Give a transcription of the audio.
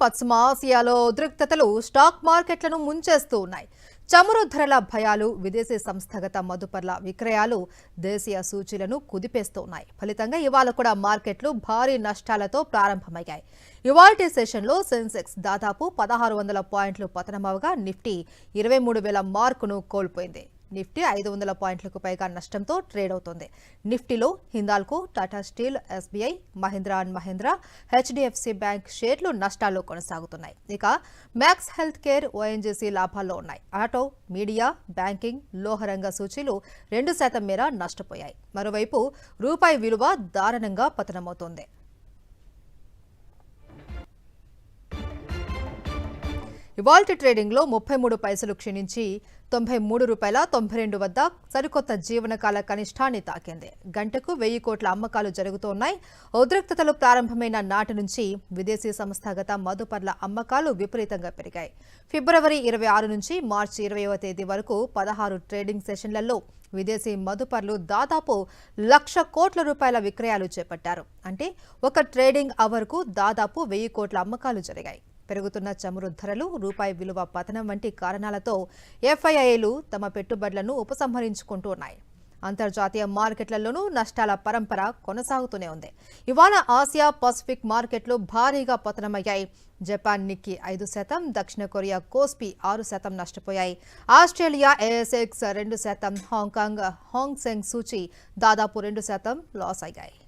పశ్చిమ ఆసియాలో ఉద్రిక్తతలు స్టాక్ మార్కెట్లను ముంచేస్తూ ఉన్నాయి. చమురు ధరల భయాలు, విదేశీ సంస్థాగత మదుపర్ల విక్రయాలు దేశీయ సూచీలను కుదిపేస్తూ ఉన్నాయి. ఫలితంగా ఇవాళ కూడా మార్కెట్లు భారీ నష్టాలతో ప్రారంభమయ్యాయి. ఇవాల్టి సెషన్లో సెన్సెక్స్ దాదాపు 1600 పాయింట్లు పతనమవగా నిఫ్టీ 23,000 మార్కును కోల్పోయింది. నిఫ్టీ 500 పాయింట్లకు పైగా నష్టంతో ట్రేడ్ అవుతోంది. నిఫ్టీలో Hindalco, Tata steel, SBI, Mahindra and Mahindra, HDFC bank షేర్లు నష్టాల్లో కొనసాగుతున్నాయి. ఇక మ్యాక్స్ హెల్త్ కేర్, ఓఎన్జీసీ లాభాల్లో ఉన్నాయి. ఆటో, మీడియా, బ్యాంకింగ్, లోహరంగ సూచీలు 2% మేర నష్టపోయాయి. మరోవైపు రూపాయి విలువ దారుణంగా పతనమవుతోంది. ఇవాల్టి ట్రేడింగ్లో 33 పైసలు క్షీణించి ₹93.92 వద్ద సరికొత్త జీవనకాల కనిష్టాన్ని తాకింది. గంటకు 1000 కోట్ల అమ్మకాలు జరుగుతున్నాయి. ఉద్రిక్తతలు ప్రారంభమైన నాటి నుంచి విదేశీ సంస్థాగత మదుపర్ల అమ్మకాలు విపరీతంగా పెరిగాయి. ఫిబ్రవరి 26 నుంచి మార్చి 20వ తేదీ వరకు 16 ట్రేడింగ్ సెషన్లలో విదేశీ మదుపర్లు దాదాపు ₹1,00,000 కోట్ల విక్రయాలు చేపట్టారు. అంటే ఒక ట్రేడింగ్ అవర్కు దాదాపు 1000 కోట్ల అమ్మకాలు జరిగాయి. పెరుగుతున్న చమురు ధరలు, రూపాయి విలువ పతనం వంటి కారణాలతో ఎఫ్ఐఐలు తమ పెట్టుబడులను ఉపసంహరించుకుంటూ ఉన్నాయి. అంతర్జాతీయ మార్కెట్లలోనూ నష్టాల పరంపర కొనసాగుతూనే ఉంది. ఇవాళ ఆసియా పసిఫిక్ మార్కెట్లు భారీగా పతనమయ్యాయి. జపాన్ నిక్కీ 5%, దక్షిణ కొరియా కోస్పీ 6% నష్టపోయాయి. Australia ASX 2%, Hong Kong Hang Seng సూచీ దాదాపు 2% లాస్ అయ్యాయి.